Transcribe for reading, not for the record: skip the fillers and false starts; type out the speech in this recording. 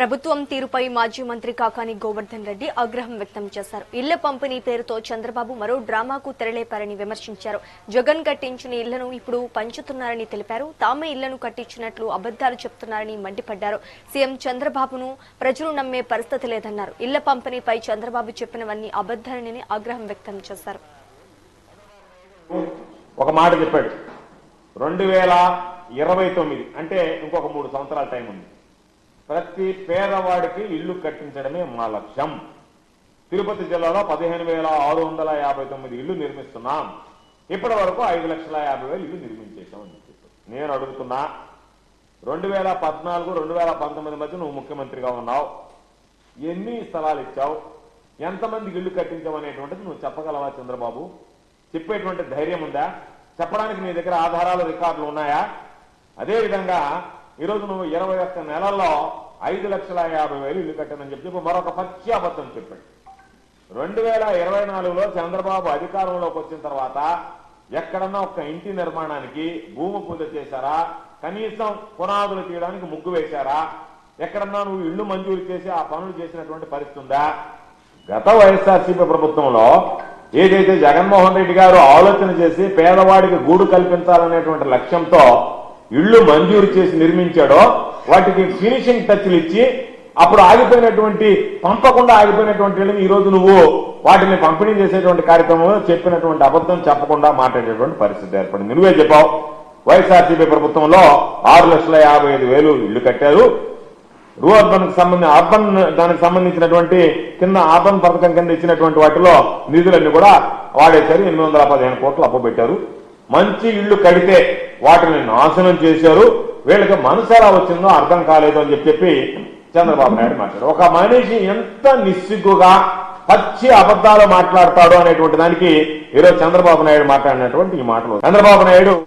ప్రభుత్వం తీరుపై మాజీ మంత్రి కాకాని గోవర్ధన్ రెడ్డి ఆగ్రహం వ్యక్తం చేశారు. ఇళ్ల పంపిణీ పేరుతో చంద్రబాబు మరో డ్రామాకు తెరలేపారని విమర్శించారు. జగన్ కట్టించిన ఇళ్లను ఇప్పుడు పంచుతున్నారని తెలిపారు. తామే ఇళ్లను కట్టించినట్లు అబద్దాలు చెప్తున్నారని మండిపడ్డారు. సీఎం చంద్రబాబును ప్రజలు నమ్మే పరిస్థితి లేదన్నారు. ఇళ్ల పంపిణీపై చంద్రబాబు చెప్పినవన్నీ అబద్దాలని ఆగ్రహం వ్యక్తం చేశారు. ఒక మాట చెప్పాడు, 2029 అంటే ఇంకొక 3 సంవత్సరాల టైం ఉంది. ప్రతి పేదవాడికి ఇల్లు కట్టించడమే మా లక్ష్యం. తిరుపతి జిల్లాలో 15,659 ఇళ్లు నిర్మిస్తున్నాం. ఇప్పటి వరకు 5,50,000 ఇల్లు నిర్మించేశామని చెప్పారు. నేను అడుగుతున్నా, 2014, 2019 మధ్య నువ్వు ముఖ్యమంత్రిగా ఉన్నావు. ఎన్ని స్థలాలు ఇచ్చావు, ఎంతమందికి ఇల్లు కట్టించామనేటువంటిది నువ్వు చెప్పగలవా చంద్రబాబు? చెప్పేటువంటి ధైర్యం ఉందా? చెప్పడానికి నీ దగ్గర ఆధారాలు, రికార్డులు ఉన్నాయా? అదేవిధంగా ఈరోజు నువ్వు 21 నెలల్లో 5,50,000 ఇల్లు కట్టానని చెప్పి మరొక పచ్చి అబద్ధం చెప్పాడు. 2024లో చంద్రబాబు అధికారంలోకి వచ్చిన తర్వాత ఎక్కడన్నా ఒక్క ఇంటి నిర్మాణానికి భూమి పూజ చేశారా? కనీసం పునాదులు తీయడానికి ముగ్గు వేశారా? ఎక్కడన్నా నువ్వు ఇళ్లు మంజూరు చేసి ఆ పనులు చేసినటువంటి పరిస్థితి ఉందా? గత వైఎస్ఆర్సీపీ ప్రభుత్వంలో ఏదైతే జగన్మోహన్ రెడ్డి గారు ఆలోచన చేసి పేదవాడికి గూడు కల్పించాలనేటువంటి లక్ష్యంతో ఇళ్లు మంజూరు చేసి నిర్మించాడో వాటికి ఫినిషింగ్ టచ్లు ఇచ్చి అప్పుడు ఆగిపోయినటువంటి, పంపకుండా ఆగిపోయినటువంటి ఇళ్లను ఈ రోజు నువ్వు వాటిని పంపిణీ చేసేటువంటి కార్యక్రమంలో చెప్పినటువంటి అబద్ధం చెప్పకుండా మాట్లాడేటువంటి పరిస్థితి ఏర్పడింది. నువ్వే చెప్పావు, వైఎస్ఆర్సీపీ ప్రభుత్వంలో 6,55,000 ఇళ్లు కట్టారు. అర్బన్ దానికి సంబంధించినటువంటి కింద అర్బన్ పథకం కింద ఇచ్చినటువంటి వాటిలో నిధులన్నీ కూడా వాడేశారు. 815 కోట్లు అప్పబెట్టారు. మంచి ఇళ్లు కడితే వాటిని నాశనం చేశారు. వీళ్ళకి మనసు ఎలా వచ్చిందో అర్థం కాలేదు అని చెప్పి చంద్రబాబు నాయుడు మాట్లాడారు. ఒక మనిషి ఎంత నిస్సిగ్గుగా పచ్చి అబద్దాలు మాట్లాడతాడు అనేటువంటి దానికి ఈరోజు చంద్రబాబు నాయుడు మాట్లాడినటువంటి ఈ మాటలు. చంద్రబాబు నాయుడు